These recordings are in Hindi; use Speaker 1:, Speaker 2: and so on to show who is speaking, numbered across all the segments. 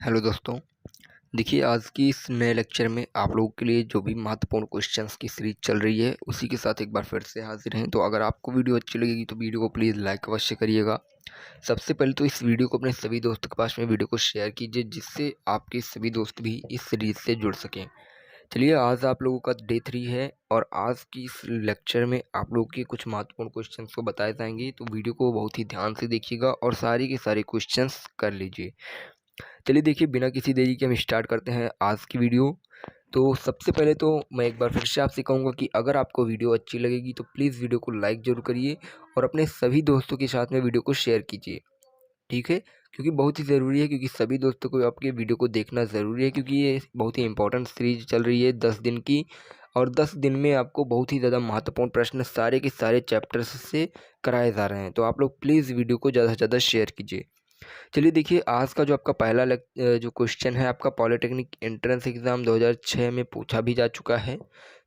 Speaker 1: हेलो दोस्तों। देखिए, आज की इस नए लेक्चर में आप लोगों के लिए जो भी महत्वपूर्ण क्वेश्चंस की सीरीज चल रही है उसी के साथ एक बार फिर से हाजिर हैं। तो अगर आपको वीडियो अच्छी लगेगी तो वीडियो को प्लीज़ लाइक अवश्य करिएगा। सबसे पहले तो इस वीडियो को अपने सभी दोस्तों के पास में वीडियो को शेयर कीजिए, जिससे आपके सभी दोस्त भी इस सीरीज से जुड़ सकें। चलिए, आज आप लोगों का डे 3 है और आज की इस लेक्चर में आप लोगों के कुछ महत्वपूर्ण क्वेश्चंस को बताए जाएंगे। तो वीडियो को बहुत ही ध्यान से देखिएगा और सारे के सारे क्वेश्चंस कर लीजिए। चलिए देखिए, बिना किसी देरी के हम स्टार्ट करते हैं आज की वीडियो। तो सबसे पहले तो मैं एक बार फिर से आपसे कहूँगा कि अगर आपको वीडियो अच्छी लगेगी तो प्लीज़ वीडियो को लाइक ज़रूर करिए और अपने सभी दोस्तों के साथ में वीडियो को शेयर कीजिए, ठीक है? क्योंकि बहुत ही ज़रूरी है, क्योंकि सभी दोस्तों को आपके वीडियो को देखना ज़रूरी है, क्योंकि ये बहुत ही इंपॉर्टेंट सीरीज चल रही है 10 दिन की। और 10 दिन में आपको बहुत ही ज़्यादा महत्वपूर्ण प्रश्न सारे के सारे चैप्टर्स से कराए जा रहे हैं। तो आप लोग प्लीज़ वीडियो को ज़्यादा से ज़्यादा शेयर कीजिए। चलिए देखिए, आज का जो आपका पहला जो क्वेश्चन है, आपका पॉलिटेक्निक एंट्रेंस एग्ज़ाम 2006 में पूछा भी जा चुका है।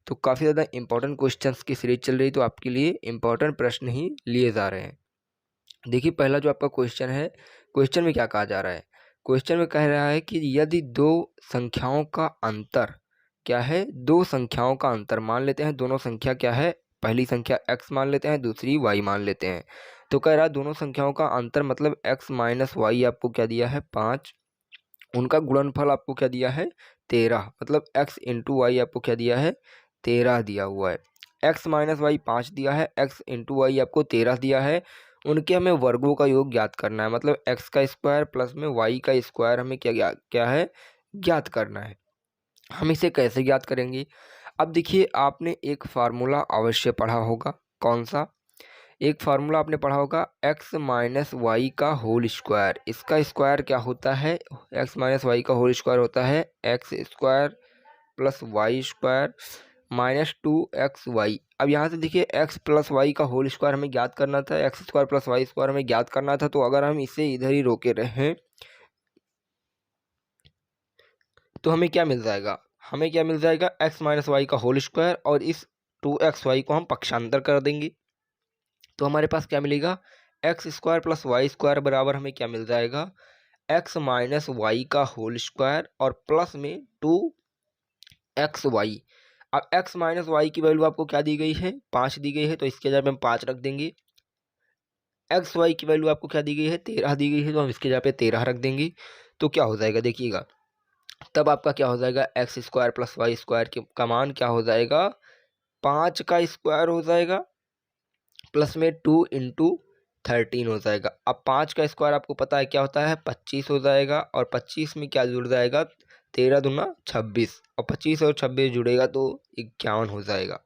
Speaker 1: तो काफ़ी ज़्यादा इंपॉर्टेंट क्वेश्चंस की सीरीज चल रही है, तो आपके लिए इंपॉर्टेंट प्रश्न ही लिए जा रहे हैं। देखिए, पहला जो आपका क्वेश्चन है, क्वेश्चन में क्या कहा जा रहा है? क्वेश्चन में कह रहा है कि यदि दो संख्याओं का अंतर क्या है? दो संख्याओं का अंतर मान लेते हैं, दोनों संख्या क्या है? पहली संख्या x मान लेते हैं, दूसरी y मान लेते हैं। तो कह रहा है दोनों संख्याओं का अंतर मतलब x माइनस वाई आपको क्या दिया है? 5। उनका गुणनफल आपको क्या दिया है? 13। मतलब x इंटू वाई आपको क्या दिया है? 13 दिया हुआ है। x माइनस वाई 5 दिया है, x इंटू वाई आपको 13 दिया है। उनके हमें वर्गों का योग ज्ञात करना है, मतलब x का स्क्वायर प्लस में y का स्क्वायर हमें क्या है? ज्ञात करना है। हम इसे कैसे ज्ञात करेंगे? अब देखिए, आपने एक फार्मूला अवश्य पढ़ा होगा। कौन सा? एक फार्मूला आपने पढ़ा होगा, x माइनस वाई का होल स्क्वायर। इसका स्क्वायर क्या होता है? x माइनस वाई का होल स्क्वायर होता है X square plus Y square minus 2xy। अब यहाँ से देखिए, x प्लस वाई का होल स्क्वायर हमें ज्ञात करना था, X square plus Y square हमें ज्ञात करना था। तो अगर हम इसे इधर ही रोके रहें तो हमें क्या मिल जाएगा? हमें क्या मिल जाएगा? x माइनस वाई का होल स्क्वायर, और इस 2xy को हम पक्षांतर कर देंगे तो हमारे पास क्या मिलेगा? X square plus Y square बराबर हमें क्या मिल जाएगा? एक्स माइनस वाई का होल स्क्वायर और प्लस में 2xy। अब x माइनस वाई की वैल्यू आपको क्या दी गई है? 5 दी गई है, तो इसके जगह पे हम 5 रख देंगे। एक्स वाई की वैल्यू आपको क्या दी गई है? 13 दी गई है, तो हम इसके जगह पे 13 रख देंगे। तो क्या हो जाएगा देखिएगा, तब आपका क्या हो जाएगा? X square plus Y square का मान क्या हो जाएगा? 5 का स्क्वायर हो जाएगा प्लस में 2 इंटू 13 हो जाएगा। अब 5 का स्क्वायर आपको पता है क्या होता है? 25 हो जाएगा, और 25 में क्या जुड़ जाएगा? 13 दूना 26, और 25 और 26 जुड़ेगा तो 51 हो जाएगा।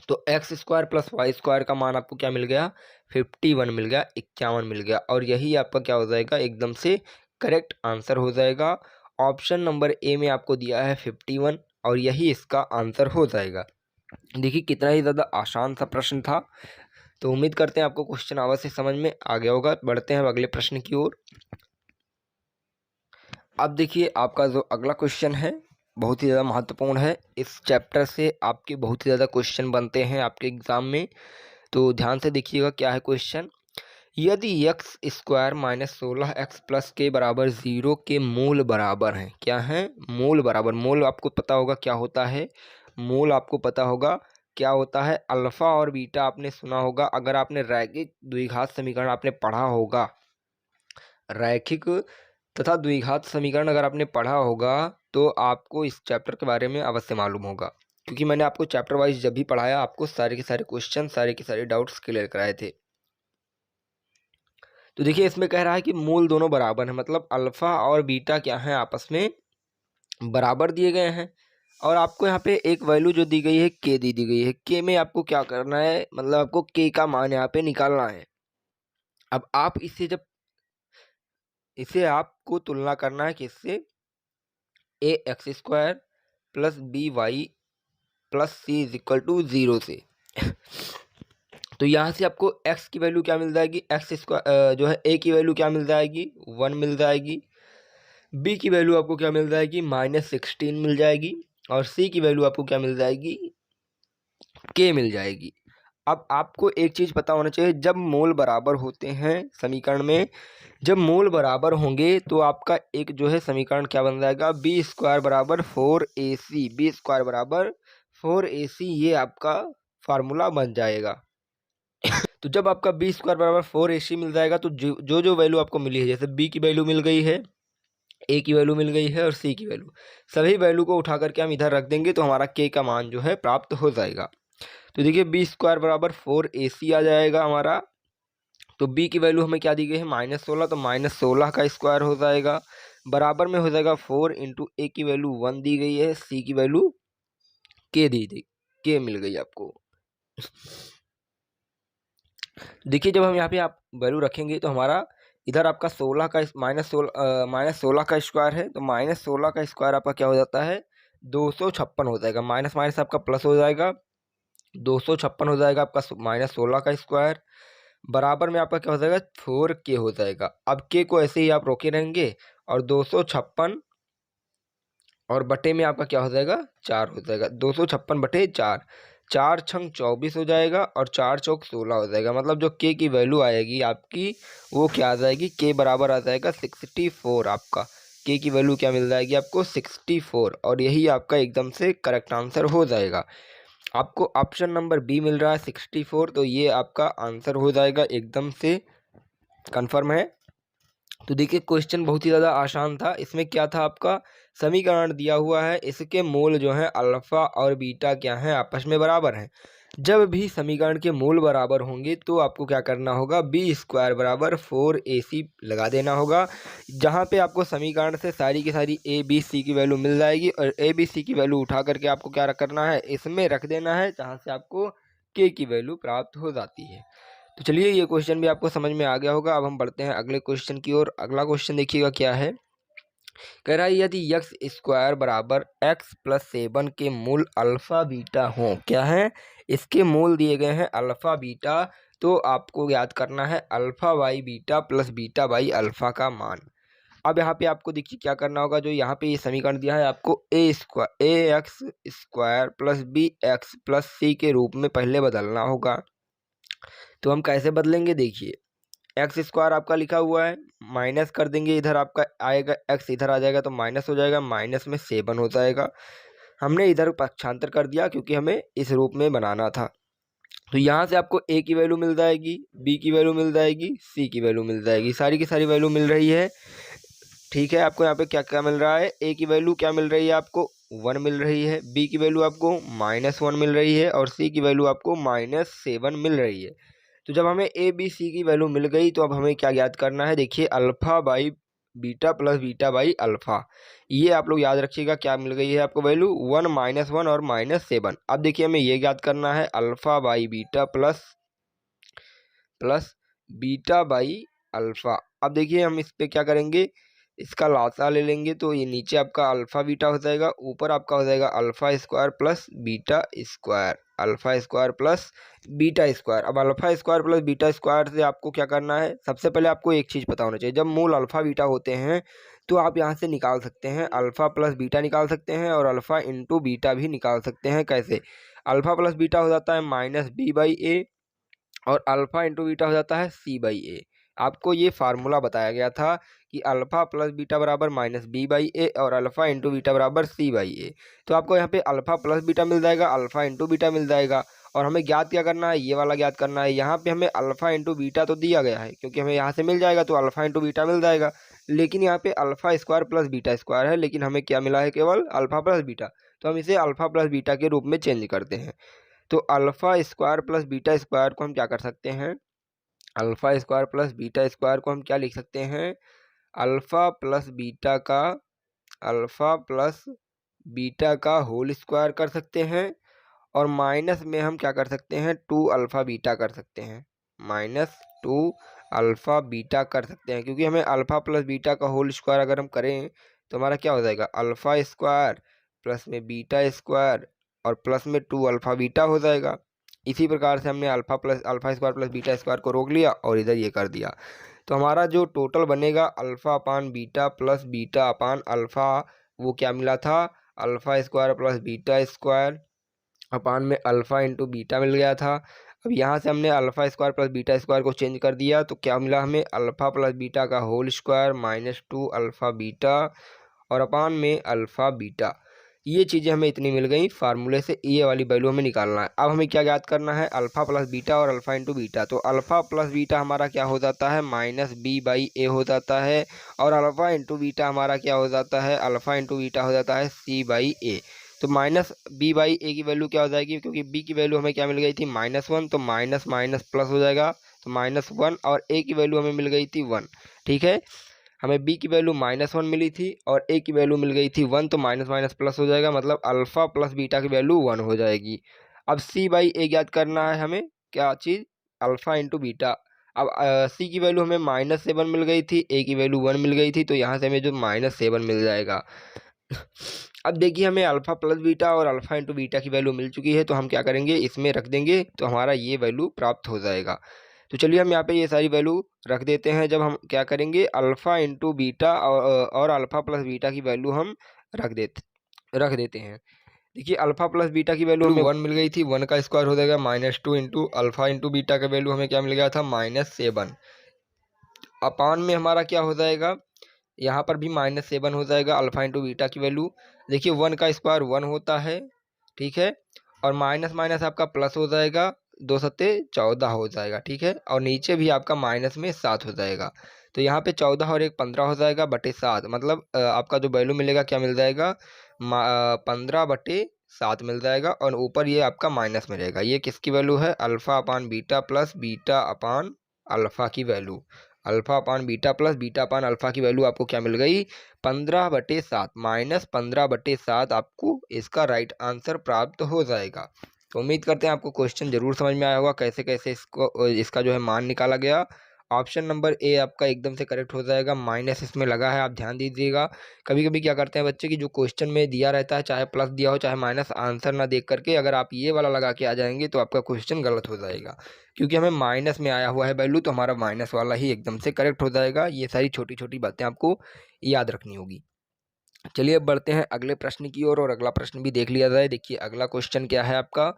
Speaker 1: तो X square plus Y square का मान आपको क्या मिल गया? 51 मिल गया, 51 मिल गया, और यही आपका क्या हो जाएगा? एकदम से करेक्ट आंसर हो जाएगा। ऑप्शन नंबर ए में आपको दिया है 51, और यही इसका आंसर हो जाएगा। देखिए, कितना ही ज़्यादा आसान सा प्रश्न था। तो उम्मीद करते हैं आपको क्वेश्चन अवश्य समझ में आ गया होगा। बढ़ते हैं अब अगले प्रश्न की ओर। अब देखिए, आपका जो अगला क्वेश्चन है बहुत ही ज़्यादा महत्वपूर्ण है। इस चैप्टर से आपके बहुत ही ज़्यादा क्वेश्चन बनते हैं आपके एग्जाम में, तो ध्यान से देखिएगा क्या है क्वेश्चन। यदि x square minus 16x plus के बराबर 0 के मूल बराबर हैं। क्या है? मूल बराबर। मूल आपको पता होगा क्या होता है? मूल आपको पता होगा क्या होता है? अल्फा और बीटा आपने सुना होगा। अगर आपने रैखिक द्विघात समीकरण आपने पढ़ा होगा, रैखिक तथा द्विघात समीकरण अगर आपने पढ़ा होगा तो आपको इस चैप्टर के बारे में अवश्य मालूम होगा, क्योंकि मैंने आपको चैप्टर वाइज जब भी पढ़ाया आपको सारे के सारे क्वेश्चन, सारे के सारे डाउट्स क्लियर कराए थे। तो देखिए, इसमें कह रहा है कि मूल दोनों बराबर हैं, मतलब अल्फा और बीटा क्या है? आपस में बराबर दिए गए हैं। और आपको यहाँ पे एक वैल्यू जो दी गई है के दी गई है। के में आपको क्या करना है? मतलब आपको के का मान यहाँ पे निकालना है। अब आप इसे आपको तुलना करना है किससे? A X square plus B Y plus C is equal to 0 से। तो यहाँ से आपको x की वैल्यू क्या मिल जाएगी? एक्स स्क्वायर जो है a की वैल्यू क्या मिल जाएगी? 1 मिल जाएगी। b की वैल्यू आपको क्या मिल जाएगी? -16 मिल जाएगी। और c की वैल्यू आपको क्या मिल जाएगी? k मिल जाएगी। अब आपको एक चीज़ पता होना चाहिए, जब मोल बराबर होते हैं समीकरण में, जब मोल बराबर होंगे तो आपका एक जो है समीकरण क्या बन जाएगा, बी स्क्वायर बराबर 4ac, बी स्क्वायर बराबर 4ac, ये आपका फार्मूला बन जाएगा। तो जब आपका बी स्क्वायर बराबर 4ac मिल जाएगा तो जो जो वैल्यू आपको मिली है, जैसे बी की वैल्यू मिल गई है, ए की वैल्यू मिल गई है और सी की वैल्यू, सभी वैल्यू को उठा करके हम इधर रख देंगे तो हमारा के का मान जो है प्राप्त हो जाएगा। तो देखिए बी स्क्वायर बराबर 4ac आ जाएगा हमारा। तो बी की वैल्यू हमें क्या दी गई है, -16, तो -16 का स्क्वायर हो जाएगा, बराबर में हो जाएगा 4 इंटू ए की वैल्यू 1 दी गई है, सी की वैल्यू के मिल गई आपको। देखिए जब हम यहाँ पे आप वैल्यू रखेंगे तो हमारा इधर आपका 16 का -16 का स्क्वायर है, तो -16 का स्क्वायर आपका क्या हो जाता है, 256 हो जाएगा, माइनस माइनस आपका प्लस हो जाएगा, 256 हो जाएगा आपका -16 का स्क्वायर, बराबर में आपका क्या हो जाएगा, 4k हो जाएगा। अब के को ऐसे ही आप रोके रहेंगे और 256 और बटे में आपका क्या हो जाएगा, 4 हो जाएगा, 256 बटे 4, 4 छंग 24 हो जाएगा और 4 चौक 16 हो जाएगा। मतलब जो के की वैल्यू आएगी आपकी वो क्या आ जाएगी, के बराबर आ जाएगा 64। आपका के की वैल्यू क्या मिल जाएगी आपको, 64, और यही आपका एकदम से करेक्ट आंसर हो जाएगा। आपको ऑप्शन नंबर बी मिल रहा है 64, तो ये आपका आंसर हो जाएगा, एकदम से कन्फर्म है। तो देखिए क्वेश्चन बहुत ही ज़्यादा आसान था। इसमें क्या था, आपका समीकरण दिया हुआ है, इसके मोल जो है अल्फ़ा और बीटा क्या है, आपस में बराबर हैं। जब भी समीकरण के मोल बराबर होंगे तो आपको क्या करना होगा, बी स्क्वायर बराबर 4ac लगा देना होगा, जहाँ पे आपको समीकरण से सारी की सारी ए बी सी की वैल्यू मिल जाएगी और ए बी सी की वैल्यू उठा करके आपको क्या करना है, इसमें रख देना है, जहाँ से आपको के की वैल्यू प्राप्त हो जाती है। तो चलिए ये क्वेश्चन भी आपको समझ में आ गया होगा। अब हम बढ़ते हैं अगले क्वेश्चन की ओर। अगला क्वेश्चन देखिएगा क्या है, कह रहा है यदि एक्स स्क्वायर बराबर एक्स प्लस 7 के मूल अल्फा बीटा हो, क्या है, इसके मूल दिए गए हैं अल्फा बीटा, तो आपको याद करना है alpha by beta plus beta by alpha का मान। अब यहाँ पे आपको देखिए क्या करना होगा, जो यहाँ पे ये समीकरण दिया है आपको A X square plus B X plus C के रूप में पहले बदलना होगा। तो हम कैसे बदलेंगे, देखिए एक्स स्क्वायर आपका लिखा हुआ है, माइनस कर देंगे, इधर आपका आएगा एक्स, इधर आ जाएगा तो माइनस हो जाएगा, माइनस में 7 हो जाएगा। हमने इधर पक्षांतर कर दिया क्योंकि हमें इस रूप में बनाना था। तो यहाँ से आपको ए की वैल्यू मिल जाएगी, बी की वैल्यू मिल जाएगी, सी की वैल्यू मिल जाएगी, सारी की सारी वैल्यू मिल रही है। ठीक है, आपको यहाँ पे क्या क्या मिल रहा है, ए की वैल्यू क्या मिल रही है आपको, 1 मिल रही है, बी की वैल्यू आपको -1 मिल रही है और सी की वैल्यू आपको -7 मिल रही है। तो जब हमें ए बी सी की वैल्यू मिल गई तो अब हमें क्या याद करना है, देखिए alpha by beta plus beta by alpha, ये आप लोग याद रखिएगा क्या मिल गई है आपको वैल्यू, 1 -1 और -7। अब देखिए हमें ये याद करना है alpha by beta plus beta by alpha. अब देखिए हम इस पे क्या करेंगे, इसका लासा ले लेंगे तो ये नीचे आपका अल्फा बीटा हो जाएगा, ऊपर आपका हो जाएगा alpha square plus beta square, alpha square plus beta square. अब alpha square plus beta square से आपको क्या करना है, सबसे पहले आपको एक चीज़ पता होना चाहिए, जब मूल अल्फा बीटा होते हैं तो आप यहाँ से निकाल सकते हैं, अल्फा प्लस बीटा निकाल सकते हैं और अल्फा इंटू बीटा भी निकाल सकते हैं। कैसे, अल्फा प्लस बीटा हो जाता है -b/a और अल्फा इंटू बीटा हो जाता है c/a। आपको ये फार्मूला बताया गया था कि अल्फा प्लस बीटा बराबर -b/a और अल्फा इंटू बीटा बराबर c/a। तो आपको यहाँ पे अल्फा प्लस बीटा मिल जाएगा, अल्फा इंटू बीटा मिल जाएगा, और हमें ज्ञात क्या करना है, ये वाला ज्ञात करना है। यहाँ पे हमें अल्फा इंटू बीटा तो दिया गया है क्योंकि हमें यहाँ से मिल जाएगा तो अल्फा इंटू बीटा मिल जाएगा, लेकिन यहाँ पे alpha square plus beta square है, लेकिन हमें क्या मिला है, केवल अल्फा प्लस बीटा। तो हम इसे अल्फा प्लस बीटा के रूप में चेंज करते हैं। तो alpha square plus beta square को हम क्या कर सकते हैं, alpha square plus beta square को हम क्या लिख सकते हैं, अल्फा प्लस बीटा का होल स्क्वायर कर सकते हैं, और माइनस में हम क्या कर सकते हैं, 2 अल्फा बीटा कर सकते हैं, -2 अल्फा बीटा कर सकते हैं, क्योंकि हमें अल्फा प्लस बीटा का होल स्क्वायर अगर हम करें तो हमारा क्या हो जाएगा, अल्फा स्क्वायर प्लस में बीटा स्क्वायर और प्लस में 2 अल्फा बीटा हो जाएगा। इसी प्रकार से हमने alpha square plus beta square को रोक लिया और इधर ये कर दिया। तो हमारा जो टोटल बनेगा अल्फा अपान बीटा प्लस बीटा अपान अल्फा, वो क्या मिला था, alpha square plus beta square upon में अल्फा इंटू बीटा मिल गया था। अब यहाँ से हमने alpha square plus beta square को चेंज कर दिया तो क्या मिला हमें, अल्फ़ा प्लस बीटा का whole square minus 2 alpha beta और अपान में अल्फ़ा बीटा। ये चीज़ें हमें इतनी मिल गई फार्मूले से, ये वाली वैल्यू हमें निकालना है। अब हमें क्या ज्ञात करना है, अल्फ़ा प्लस बीटा और अल्फ़ा इंटू बीटा। तो अल्फ़ा प्लस बीटा हमारा क्या हो जाता है, माइनस बी बाई ए हो जाता है, और अल्फ़ा इंटू बीटा हमारा क्या हो जाता है, अल्फ़ा इंटू बीटा हो जाता है सी बाई ए। तो माइनस बी बाई ए की वैल्यू क्या हो जाएगी, क्योंकि बी की वैल्यू हमें क्या मिल गई थी, -1, तो माइनस माइनस प्लस हो जाएगा, तो -1, और ए की वैल्यू हमें मिल गई थी 1। ठीक है, हमें बी की वैल्यू -1 मिली थी और ए की वैल्यू मिल गई थी 1, तो माइनस माइनस प्लस हो जाएगा, मतलब अल्फ़ा प्लस बीटा की वैल्यू 1 हो जाएगी। अब सी बाई ए ज्ञात करना है हमें, क्या चीज़, अल्फ़ा इंटू बीटा। अब सी की वैल्यू हमें -7 मिल गई थी, ए की वैल्यू 1 मिल गई थी, तो यहाँ से हमें जो -7 मिल जाएगा। अब देखिए हमें अल्फ़ा प्लस बीटा और अल्फ़ा इंटू बीटा की वैल्यू मिल चुकी है, तो हम क्या करेंगे, इसमें रख देंगे तो हमारा ये वैल्यू प्राप्त हो जाएगा। तो चलिए हम यहाँ पे ये सारी वैल्यू रख देते हैं। जब हम क्या करेंगे, अल्फ़ा इंटू बीटा और अल्फ़ा प्लस बीटा की वैल्यू हम रख देते हैं। देखिए अल्फ़ा प्लस बीटा की वैल्यू हमें 1 मिल गई थी, 1 का स्क्वायर हो जाएगा -2 इंटू अल्फ़ा इंटू बीटा का वैल्यू हमें क्या मिल गया था, -7 अपान में हमारा क्या हो जाएगा, यहाँ पर भी -7 हो जाएगा अल्फ़ा इंटू बीटा की वैल्यू। देखिए 1 का स्क्वायर 1 होता है, ठीक है, और माइनस माइनस आपका प्लस हो जाएगा, 2 सत्ते 14 हो जाएगा, ठीक है, और नीचे भी आपका माइनस में 7 हो जाएगा। तो यहाँ पे 14 और 1 15 हो जाएगा बटे 7, मतलब आपका जो वैल्यू मिलेगा क्या मिल जाएगा, 15 बटे 7 मिल जाएगा, और ऊपर ये आपका माइनस में रहेगा। ये किसकी वैल्यू है, alpha upon beta plus beta upon alpha की value. Alpha upon beta plus beta upon alpha की वैल्यू आपको क्या मिल गई, 15/7 -15/7 आपको इसका राइट आंसर प्राप्त हो जाएगा। तो उम्मीद करते हैं आपको क्वेश्चन ज़रूर समझ में आया होगा, कैसे कैसे इसका जो है मान निकाला गया। ऑप्शन नंबर ए आपका एकदम से करेक्ट हो जाएगा, माइनस इसमें लगा है, आप ध्यान दीजिएगा। कभी कभी क्या करते हैं बच्चे की जो क्वेश्चन में दिया रहता है, चाहे प्लस दिया हो चाहे माइनस, आंसर ना देख करके अगर आप ये वाला लगा के आ जाएंगे तो आपका क्वेश्चन गलत हो जाएगा, क्योंकि हमें माइनस में आया हुआ है वैल्यू, तो हमारा माइनस वाला ही एकदम से करेक्ट हो जाएगा। ये सारी छोटी छोटी बातें आपको याद रखनी होगी। चलिए अब बढ़ते हैं अगले प्रश्न की ओर और अगला प्रश्न भी देख लिया जाए। देखिए अगला क्वेश्चन क्या है आपका,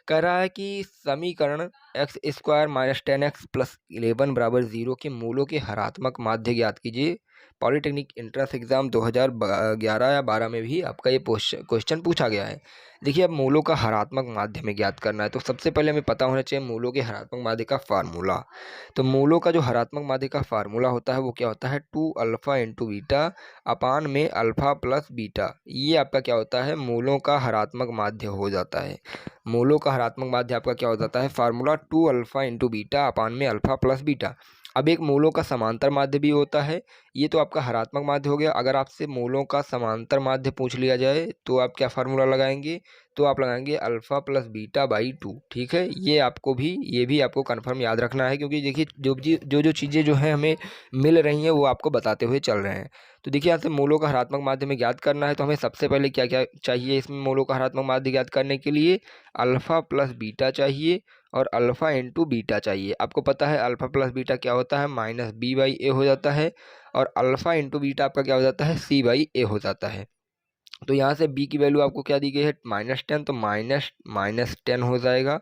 Speaker 1: कह रहा है कि समीकरण x square minus 10x plus 11 बराबर 0 के मूलों के हरात्मक माध्य ज्ञात कीजिए। पॉलिटेक्निक एंट्रेंस एग्जाम 2011 या 12 में भी आपका ये क्वेश्चन पूछा गया है। देखिए अब मूलों का हरात्मक माध्य में ज्ञात करना है, तो सबसे पहले हमें पता होना चाहिए मूलों के हरात्मक माध्य का फार्मूला। तो मूलों का जो हरात्मक माध्य का फार्मूला होता है वो क्या होता है, 2 अल्फ़ा इंटू बीटा अपान में अल्फ़ा प्लस बीटा। ये आपका क्या होता है, मूलों का हरात्मक माध्य हो जाता है। मूलों का हरात्मक माध्य आपका क्या हो जाता है, फार्मूला 2 अल्फ़ा इंटू बीटा अपान में अल्फ़ा प्लस बीटा। अब एक मूलों का समांतर माध्य भी होता है, ये तो आपका हरात्मक माध्य हो गया। अगर आपसे मूलों का समांतर माध्य पूछ लिया जाए तो आप क्या फार्मूला लगाएंगे, तो आप लगाएंगे अल्फ़ा प्लस बीटा बाई 2। ठीक है, ये भी आपको कन्फर्म याद रखना है, क्योंकि देखिए जो चीज़ें जो हैं हमें मिल रही हैं वो आपको बताते हुए चल रहे हैं। तो देखिए यहाँ से मूलों का हरात्मक माध्य में ज्ञात करना है, तो हमें सबसे पहले क्या क्या चाहिए, इसमें मूलों का हरात्मक माध्य ज्ञात करने के लिए अल्फ़ा प्लस बीटा चाहिए और अल्फ़ा इंटू बीटा चाहिए। आपको पता है अल्फ़ा प्लस बीटा क्या होता है, माइनस बी बाई ए हो जाता है, और अल्फ़ा इंटू बीटा आपका क्या हो जाता है, सी बाई ए हो जाता है। तो यहाँ से b की वैल्यू आपको क्या दी गई है, -10, तो माइनस माइनस 10 हो जाएगा,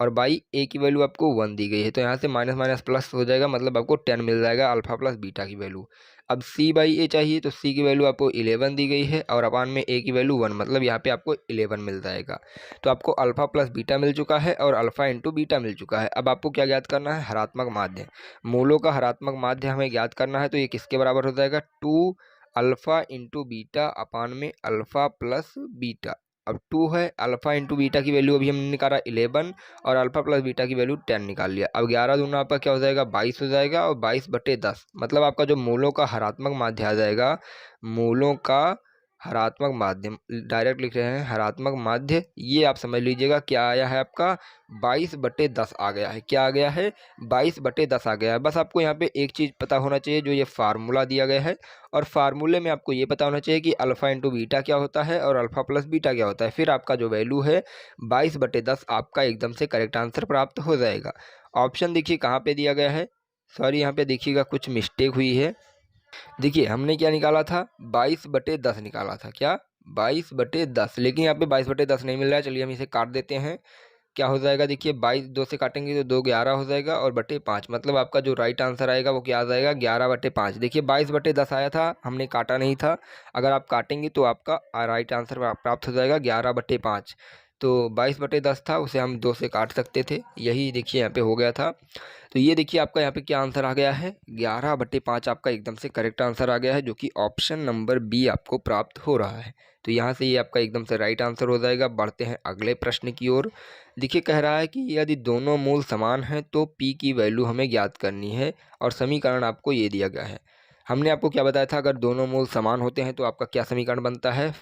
Speaker 1: और बाई a की वैल्यू आपको 1 दी गई है, तो यहाँ से माइनस माइनस प्लस हो जाएगा, मतलब आपको 10 मिल जाएगा अल्फ़ा प्लस बीटा की वैल्यू। अब c बाई ए चाहिए, तो c की वैल्यू आपको 11 दी गई है, और अपान में a की वैल्यू 1, मतलब यहाँ पे आपको 11 मिल जाएगा। तो आपको अल्फ़ा प्लस बीटा मिल चुका है और अल्फ़ा इंटू बीटा मिल चुका है। अब आपको क्या ज्ञात करना है, हरात्मक माध्य। मूलों का हरात्मक माध्य हमें ज्ञात करना है, तो ये किसके बराबर हो जाएगा, 2 अल्फ़ा इंटू बीटा अपान में अल्फ़ा प्लस बीटा। अब 2 है, अल्फ़ा इंटू बीटा की वैल्यू अभी हमने निकाला 11, और अल्फ़ा प्लस बीटा की वैल्यू 10 निकाल लिया। अब 11 दूना आपका क्या हो जाएगा, 22 हो जाएगा, और 22/10, मतलब आपका जो मूलों का हरात्मक माध्य आ जाएगा, मूलों का हरात्मक माध्य डायरेक्ट लिख रहे हैं, हरात्मक माध्य ये आप समझ लीजिएगा क्या आया है आपका, 22/10 आ गया है। क्या आ गया है, 22/10 आ गया है। बस आपको यहाँ पे एक चीज़ पता होना चाहिए, जो ये फार्मूला दिया गया है, और फार्मूले में आपको ये पता होना चाहिए कि अल्फ़ा इंटू बीटा क्या होता है और अल्फ़ा प्लस बीटा क्या होता है। फिर आपका जो वैल्यू है 22/10 आपका एकदम से करेक्ट आंसर प्राप्त हो जाएगा। ऑप्शन देखिए कहाँ पे दिया गया है, सॉरी यहाँ पे देखिएगा कुछ मिस्टेक हुई है। देखिए हमने क्या निकाला था, 22/10 निकाला था, क्या 22/10, लेकिन यहाँ पे 22/10 नहीं मिल रहा है। चलिए हम इसे काट देते हैं, क्या हो जाएगा, देखिए 22 2 से काटेंगे तो 2 11 हो जाएगा और बटे 5, मतलब आपका जो राइट आंसर आएगा वो क्या आ जाएगा 11/5। देखिए 22/10 आया था, हमने काटा नहीं था। अगर आप काटेंगे तो आपका राइट आंसर प्राप्त हो जाएगा 11/5। तो 22/10 था, उसे हम 2 से काट सकते थे, यही देखिए यहाँ पे हो गया था। तो ये देखिए आपका यहाँ पे क्या आंसर आ गया है, 11/5 आपका एकदम से करेक्ट आंसर आ गया है, जो कि ऑप्शन नंबर बी आपको प्राप्त हो रहा है। तो यहाँ से ये आपका एकदम से राइट आंसर हो जाएगा। बढ़ते हैं अगले प्रश्न की ओर। देखिए कह रहा है कि यदि दोनों मूल समान हैं तो पी की वैल्यू हमें ज्ञात करनी है, और समीकरण आपको ये दिया गया है। हमने आपको क्या बताया था, अगर दोनों मूल समान होते हैं तो आपका क्या समीकरण बनता है,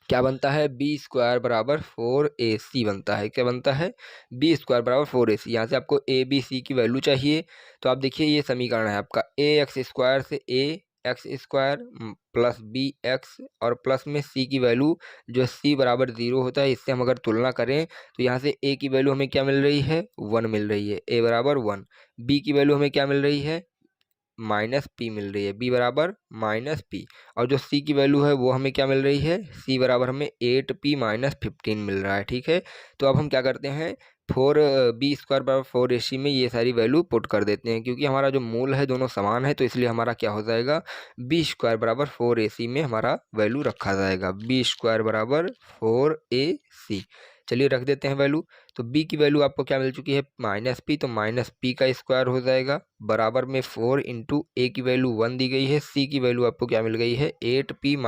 Speaker 1: क्या बनता है, b² = 4ac बनता है। क्या बनता है, b² = 4ac। यहाँ से आपको a b c की वैल्यू चाहिए, तो आप देखिए ये समीकरण है आपका ax² से ax² प्लस bx और प्लस में c की वैल्यू जो c = 0 होता है, इससे हम अगर तुलना करें तो यहाँ से a की वैल्यू हमें क्या मिल रही है, 1 मिल रही है, a = 1। b की वैल्यू हमें क्या मिल रही है, -p मिल रही है, b = -p। और जो c की वैल्यू है वो हमें क्या मिल रही है, c = हमें 8p - 15 मिल रहा है। ठीक है, तो अब हम क्या करते हैं, b² = 4ac में ये सारी वैल्यू पुट कर देते हैं, क्योंकि हमारा जो मूल है दोनों समान है, तो इसलिए हमारा क्या हो जाएगा, b² = 4ac में हमारा वैल्यू रखा जाएगा, b² = 4ac। चलिए रख देते हैं वैल्यू। तो b की वैल्यू आपको क्या मिल चुकी है, -p, तो -p² हो जाएगा, बराबर में 4 इंटू a की वैल्यू 1 दी गई है, c की वैल्यू आपको क्या मिल गई है, 8p -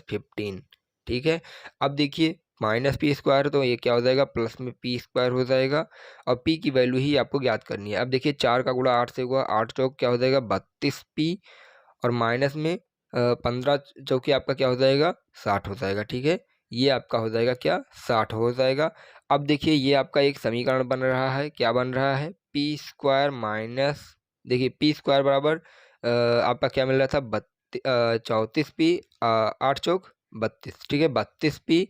Speaker 1: 15। ठीक है, अब देखिए -p², तो ये क्या हो जाएगा, प्लस में p² हो जाएगा, और p की वैल्यू ही आपको ज्ञात करनी है। अब देखिए 4 का गुणा 8 से हुआ, 8 चौक क्या हो जाएगा 32p, और माइनस में 15 चौके आपका क्या हो जाएगा, 60 हो जाएगा। ठीक है, ये आपका हो जाएगा क्या, 60 हो जाएगा। अब देखिए ये आपका एक समीकरण बन रहा है, क्या बन रहा है, p² माइनस, देखिए p² बराबर आपका क्या मिल रहा था, 34p, 8 चौक 32। ठीक है, 32p,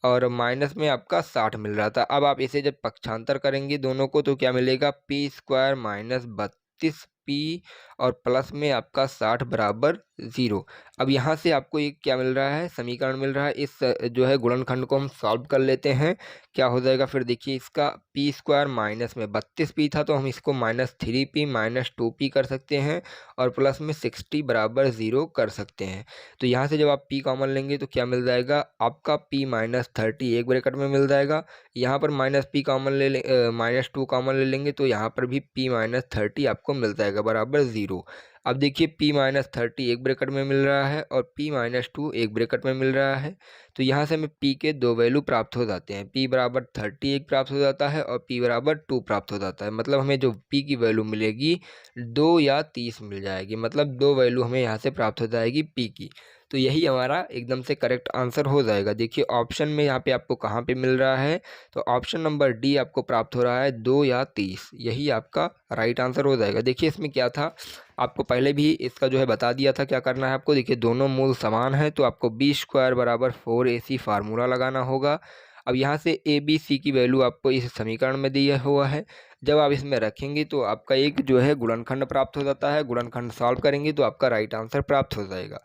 Speaker 1: और माइनस में आपका 60 मिल रहा था। अब आप इसे जब पक्षांतर करेंगे दोनों को तो क्या मिलेगा, p² माइनस 32p और प्लस में आपका 60 बराबर 0। अब यहाँ से आपको एक क्या मिल रहा है, समीकरण मिल रहा है। इस जो है गुणनखंड को हम सॉल्व कर लेते हैं, क्या हो जाएगा फिर देखिए, इसका p² माइनस में 32p था तो हम इसको -3p - 2p कर सकते हैं, और प्लस में 60 बराबर 0 कर सकते हैं। तो यहाँ से जब आप p कॉमन लेंगे तो क्या मिल जाएगा आपका, p - 30 एक ब्रैकेट में मिल जाएगा। यहाँ पर -p कॉमन ले लें, -2 कॉमन ले लेंगे तो यहाँ पर भी p - 30 आपको मिल जाएगा बराबर 0। अब देखिए p - 30 एक ब्रैकेट में मिल रहा है और p - 2 एक ब्रैकेट में मिल रहा है, तो यहाँ से हमें p के दो वैल्यू प्राप्त हो जाते हैं, p = 31 प्राप्त हो जाता है और p = 2 प्राप्त हो जाता है। मतलब हमें जो p की वैल्यू मिलेगी 2 या 30 मिल जाएगी, मतलब दो वैल्यू हमें यहाँ से प्राप्त हो जाएगी p की। तो यही हमारा एकदम से करेक्ट आंसर हो जाएगा। देखिए ऑप्शन में यहाँ पे आपको कहाँ पे मिल रहा है, तो ऑप्शन नंबर डी आपको प्राप्त हो रहा है 2 या 30, यही आपका राइट आंसर हो जाएगा। देखिए इसमें क्या था, आपको पहले भी इसका जो है बता दिया था क्या करना है आपको। देखिए दोनों मूल समान है तो आपको b² = 4ac फार्मूला लगाना होगा। अब यहाँ से a b c की वैल्यू आपको इस समीकरण में दिया हुआ है, जब आप इसमें रखेंगे तो आपका एक जो है गुणनखंड प्राप्त हो जाता है, गुणनखंड सॉल्व करेंगे तो आपका राइट आंसर प्राप्त हो जाएगा।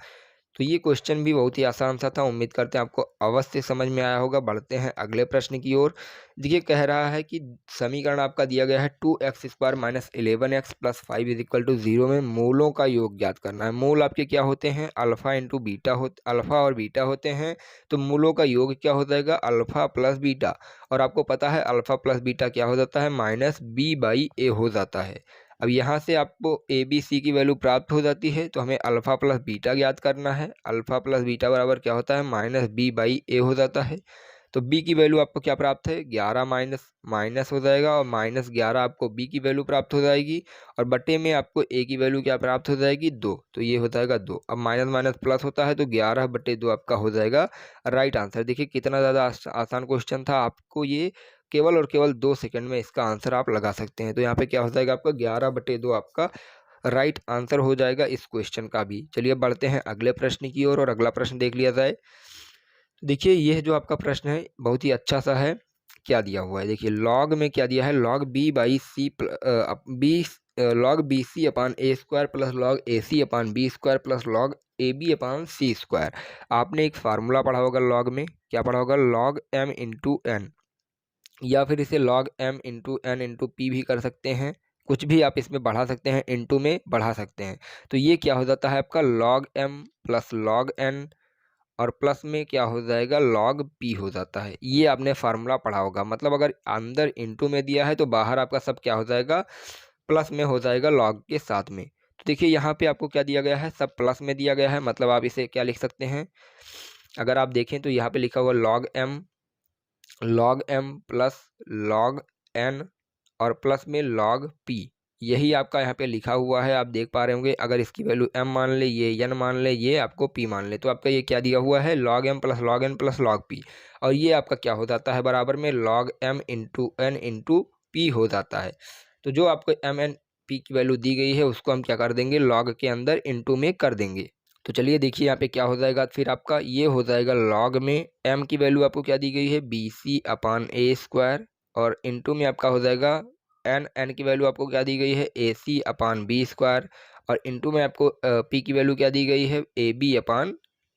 Speaker 1: तो ये क्वेश्चन भी बहुत ही आसान सा था, उम्मीद करते हैं आपको अवश्य समझ में आया होगा। बढ़ते हैं अगले प्रश्न की ओर। देखिए कह रहा है कि समीकरण आपका दिया गया है 2x² - 11x + 5 = 0 में मूलों का योग ज्ञात करना है। मूल आपके क्या होते हैं, अल्फा इंटू बीटा अल्फा और बीटा होते हैं, तो मूलों का योग क्या हो जाएगा, अल्फा प्लस बीटा, और आपको पता है अल्फा प्लस बीटा क्या हो जाता है, -b/a हो जाता है। अब यहाँ से आपको ए बी सी की वैल्यू प्राप्त हो जाती है, तो हमें अल्फ़ा प्लस बीटा ज्ञात करना है। अल्फ़ा प्लस बीटा बराबर क्या होता है, -b/a हो जाता है। तो b की वैल्यू आपको क्या प्राप्त है, 11 माइनस माइनस हो जाएगा, और -11 आपको b की वैल्यू प्राप्त हो जाएगी, और बटे में आपको a की वैल्यू क्या प्राप्त हो जाएगी, 2, तो ये हो जाएगा 2। अब माइनस माइनस प्लस होता है तो 11/2 आपका हो जाएगा राइट आंसर। देखिए कितना ज़्यादा आसान क्वेश्चन था, आपको ये केवल और केवल 2 सेकंड में इसका आंसर आप लगा सकते हैं। तो यहाँ पे क्या हो जाएगा आपका 11/2 आपका राइट आंसर हो जाएगा इस क्वेश्चन का भी। चलिए बढ़ते हैं अगले प्रश्न की ओर, और अगला प्रश्न देख लिया जाए। देखिए यह जो आपका प्रश्न है बहुत ही अच्छा सा है। क्या दिया हुआ है, देखिए लॉग में क्या दिया है, log B C upon A square plus log A C upon B square plus log A B upon C square. आपने एक फार्मूला पढ़ा होगा लॉग में, क्या पढ़ा होगा, log m इंटू एन। या फिर इसे log m into n into P भी कर सकते हैं। कुछ भी आप इसमें बढ़ा सकते हैं, इंटू में बढ़ा सकते हैं। तो ये क्या हो जाता है आपका log m plus log n और प्लस में क्या हो जाएगा log p हो जाता है। ये आपने फार्मूला पढ़ा होगा। मतलब अगर अंदर इंटू में दिया है तो बाहर आपका सब क्या हो जाएगा, प्लस में हो जाएगा log के साथ में। तो देखिए यहाँ पे आपको क्या दिया गया है, सब प्लस में दिया गया है। मतलब आप इसे क्या लिख सकते हैं, अगर आप देखें तो यहाँ पे लिखा हुआ log m plus log n और प्लस में log p, यही आपका यहाँ पे लिखा हुआ है। आप देख पा रहे होंगे। अगर इसकी वैल्यू m मान ले, ये n मान ले, ये आपको p मान ले, तो आपका ये क्या दिया हुआ है log m plus log n plus log p। और ये आपका क्या हो जाता है बराबर में log m into n into p हो जाता है। तो जो आपको m n p की वैल्यू दी गई है उसको हम क्या कर देंगे, log के अंदर इंटू में कर देंगे। तो चलिए देखिए यहाँ पे क्या हो जाएगा, फिर आपका ये हो जाएगा log में m की वैल्यू आपको क्या दी गई है, B C upon A square, और इंटू में आपका हो जाएगा n की वैल्यू आपको क्या दी गई है, ए सी अपान बी स्क्वायर, और इंटू में आपको p की वैल्यू क्या दी गई है, ए बी अपान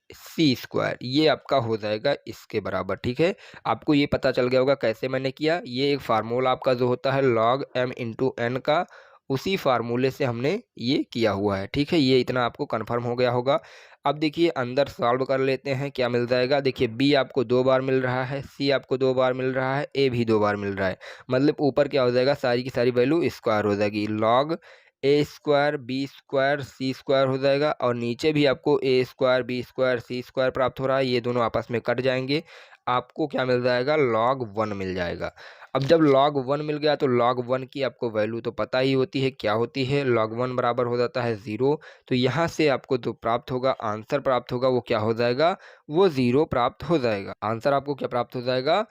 Speaker 1: सी स्क्वायर। ये आपका हो जाएगा इसके बराबर। ठीक है, आपको ये पता चल गया होगा कैसे मैंने किया। ये एक फार्मूला आपका जो होता है log m इंटू एन का, उसी फार्मूले से हमने ये किया हुआ है। ठीक है, ये इतना आपको कंफर्म हो गया होगा। अब देखिए अंदर सॉल्व कर लेते हैं, क्या मिल जाएगा। देखिए b आपको 2 बार मिल रहा है, c आपको 2 बार मिल रहा है, a भी 2 बार मिल रहा है। मतलब ऊपर क्या हो जाएगा, सारी की सारी वैल्यू स्क्वायर हो जाएगी। log ए स्क्वायर बी स्क्वायर सी स्क्वायर हो जाएगा, और नीचे भी आपको ए स्क्वायर बी स्क्वायर सी स्क्वायर प्राप्त हो रहा है। ये दोनों आपस में कट जाएंगे, आपको क्या मिल जाएगा, log 1 मिल जाएगा। अब जब log 1 मिल गया तो log 1 की आपको वैल्यू तो पता ही होती है, क्या होती है, log 1 बराबर हो जाता है 0। तो यहाँ से आपको जो प्राप्त होगा, आंसर प्राप्त होगा, वो क्या हो जाएगा, वो 0 प्राप्त हो जाएगा। आंसर आपको क्या प्राप्त हो जाएगा,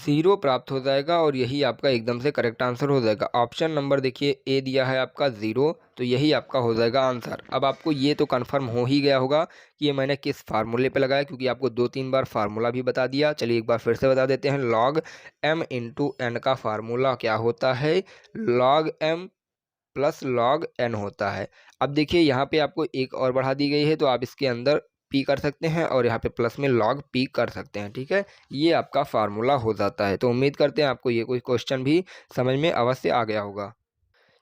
Speaker 1: 0 प्राप्त हो जाएगा। और यही आपका एकदम से करेक्ट आंसर हो जाएगा। ऑप्शन नंबर देखिए ए दिया है आपका 0, तो यही आपका हो जाएगा आंसर। अब आपको ये तो कन्फर्म हो ही गया होगा कि ये मैंने किस फार्मूले पे लगाया, क्योंकि आपको 2-3 बार फार्मूला भी बता दिया। चलिए एक बार फिर से बता देते हैं। log m इंटू एन का फार्मूला क्या होता है, log m plus log n होता है। अब देखिए यहाँ पे आपको एक और बढ़ा दी गई है, तो आप इसके अंदर p कर सकते हैं और यहाँ पे प्लस में log p कर सकते हैं। ठीक है, ये आपका फार्मूला हो जाता है। तो उम्मीद करते हैं आपको ये कोई क्वेश्चन भी समझ में अवश्य आ गया होगा।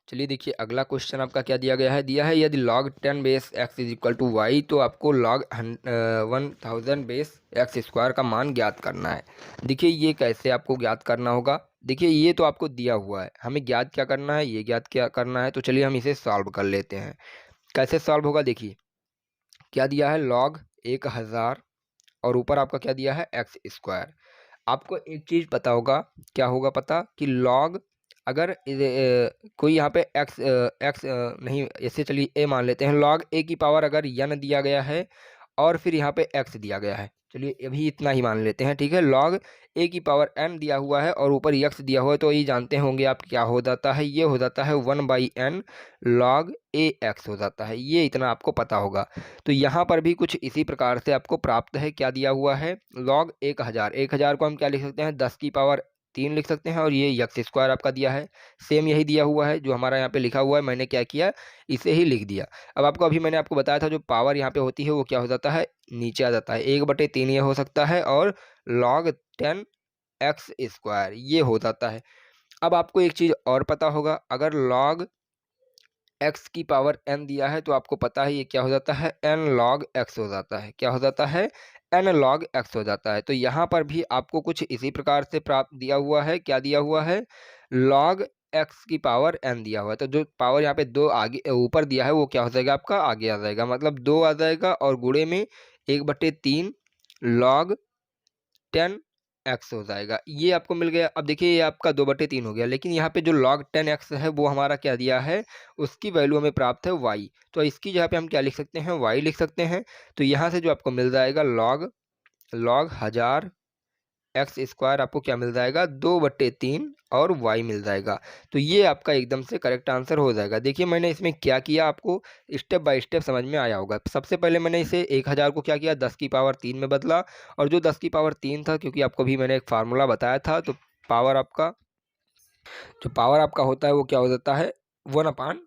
Speaker 1: चलिए देखिए अगला क्वेश्चन आपका क्या दिया है यदि log 10 base x is equal to Y, तो आपको log 1000 बेस एक्स स्क्वायर का मान ज्ञात करना है। देखिए ये कैसे आपको ज्ञात करना होगा, देखिए ये तो आपको दिया हुआ है, हमें ज्ञात क्या करना है, ये ज्ञात क्या करना है। तो चलिए हम इसे सॉल्व कर लेते हैं। कैसे सॉल्व होगा, देखिए क्या दिया है, log 1000 और ऊपर आपका क्या दिया है, एक्स स्क्वायर। आपको एक चीज़ पता होगा, क्या होगा पता, कि log अगर कोई यहाँ पे एक्स नहीं, ऐसे चलिए ए मान लेते हैं। log ए की पावर अगर n दिया गया है और फिर यहाँ पे x दिया गया है, चलिए अभी इतना ही मान लेते हैं। ठीक है, log ए की पावर n दिया हुआ है और ऊपर x दिया हुआ है, तो ये जानते होंगे आप क्या हो जाता है, ये हो जाता है 1/n log ए एक्स हो जाता है। ये इतना आपको पता होगा। तो यहाँ पर भी कुछ इसी प्रकार से आपको प्राप्त है, क्या दिया हुआ है, log 1000 को हम क्या लिख सकते हैं, 10 की पावर 3 लिख सकते हैं, और ये एक्स स्क्वायर आपका दिया है, सेम यही दिया हुआ है जो हमारा यहाँ पे लिखा हुआ है। मैंने क्या किया, इसे ही लिख दिया। अब आपको अभी मैंने आपको बताया था जो पावर यहाँ पे होती है वो क्या हो जाता है, नीचे आ जाता है, 1/3 ये हो सकता है, और log 10 एक्स स्क्वायर ये हो जाता है। अब आपको एक चीज़ और पता होगा, अगर log x की पावर n दिया है तो आपको पता है ये क्या हो जाता है, n log x हो जाता है। क्या हो जाता है, n log x हो जाता है। तो यहाँ पर भी आपको कुछ इसी प्रकार से प्राप्त दिया हुआ है, क्या दिया हुआ है, log x की पावर n दिया हुआ है। तो जो पावर यहाँ पे 2 आगे ऊपर दिया है वो क्या हो जाएगा, आपका आगे आ जाएगा, मतलब 2 आ जाएगा, और गुणे में 1/3 log 10 एक्स हो जाएगा। ये आपको मिल गया। अब देखिए ये आपका 2/3 हो गया, लेकिन यहाँ पे जो log 10 एक्स है वो हमारा क्या दिया है, उसकी वैल्यू हमें प्राप्त है y। तो इसकी जगह पे हम क्या लिख सकते हैं, y लिख सकते हैं। तो यहाँ से जो आपको मिल जाएगा log 1000 एक्स स्क्वायर, आपको क्या मिल जाएगा, 2/3 और y मिल जाएगा। तो ये आपका एकदम से करेक्ट आंसर हो जाएगा। देखिए मैंने इसमें क्या किया, आपको स्टेप बाय स्टेप समझ में आया होगा। सबसे पहले मैंने इसे 1000 को क्या किया, 10 की पावर 3 में बदला, और जो 10 की पावर 3 था, क्योंकि आपको भी मैंने एक फार्मूला बताया था, तो पावर आपका जो पावर आपका होता है वो क्या हो जाता है, 1/3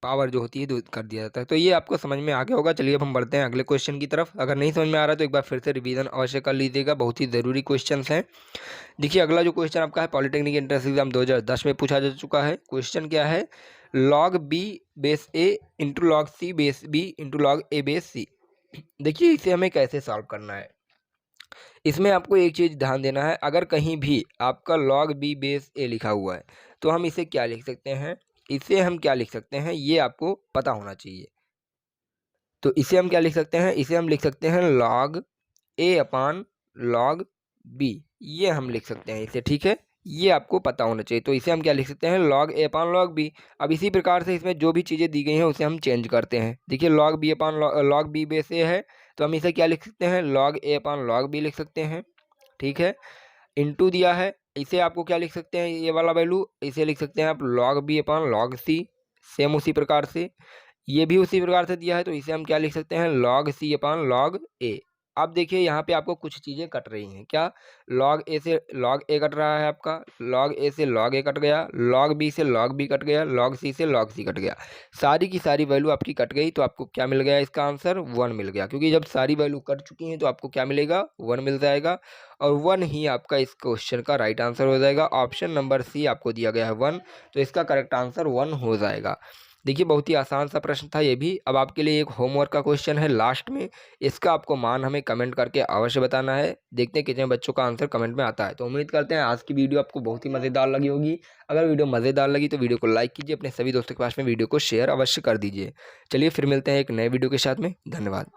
Speaker 1: पावर जो होती है दूर कर दिया जाता है। तो ये आपको समझ में आ गया होगा। चलिए अब हम बढ़ते हैं अगले क्वेश्चन की तरफ। अगर नहीं समझ में आ रहा है तो एक बार फिर से रिवीजन अवश्य कर लीजिएगा, बहुत ही ज़रूरी क्वेश्चंस हैं। देखिए अगला जो क्वेश्चन आपका है पॉलिटेक्निक एंट्रेंस एग्जाम 2010 में पूछा जा चुका है। क्वेश्चन क्या है, लॉग बी बेस ए into log c base B into log ए बेस सी। देखिए इसे हमें कैसे सॉल्व करना है। इसमें आपको एक चीज़ ध्यान देना है, अगर कहीं भी आपका लॉग बी बेस ए लिखा हुआ है तो हम इसे क्या लिख सकते हैं, इसे हम क्या लिख सकते हैं ये आपको पता होना चाहिए। तो इसे हम क्या लिख सकते हैं, इसे हम लिख सकते हैं लॉग ए अपान लॉग बी, ये हम लिख सकते हैं इसे, ठीक है। ये आपको पता होना चाहिए। तो इसे हम क्या लिख सकते हैं, लॉग ए अपान लॉग बी। अब इसी प्रकार से इसमें जो भी चीज़ें दी गई हैं उसे हम चेंज करते हैं। देखिए लॉग बी अपान लॉग बी बेस ए है, तो हम इसे क्या लिख सकते हैं, लॉग ए अपान लॉग बी लिख सकते हैं, ठीक है। इनटू दिया है, इसे आपको क्या लिख सकते हैं, ये वाला वैल्यू इसे लिख सकते हैं आप लॉग बी अपान लॉग सी। सेम उसी प्रकार से ये भी उसी प्रकार से दिया है, तो इसे हम क्या लिख सकते हैं, लॉग सी अपान लॉग ए। अब देखिए यहाँ पे आपको कुछ चीज़ें कट रही हैं, क्या, लॉग ए से लॉग ए कट रहा है आपका, लॉग ए से लॉग ए कट गया, लॉग बी से लॉग बी कट गया, लॉग सी से लॉग सी कट गया। सारी की सारी वैल्यू आपकी कट गई, तो आपको क्या मिल गया, इसका आंसर 1 मिल गया। क्योंकि जब सारी वैल्यू कट चुकी हैं तो आपको क्या मिलेगा, 1 मिल जाएगा। और 1 ही आपका इस क्वेश्चन का राइट आंसर हो जाएगा। ऑप्शन नंबर सी आपको दिया गया है 1, तो इसका करेक्ट आंसर 1 हो जाएगा। देखिए बहुत ही आसान सा प्रश्न था ये भी। अब आपके लिए एक होमवर्क का क्वेश्चन है लास्ट में, इसका आपको मान हमें कमेंट करके अवश्य बताना है। देखते हैं कितने बच्चों का आंसर कमेंट में आता है। तो उम्मीद करते हैं आज की वीडियो आपको बहुत ही मज़ेदार लगी होगी। अगर वीडियो मज़ेदार लगी तो वीडियो को लाइक कीजिए, अपने सभी दोस्तों के पास में वीडियो को शेयर अवश्य कर दीजिए। चलिए फिर मिलते हैं एक नए वीडियो के साथ में। धन्यवाद।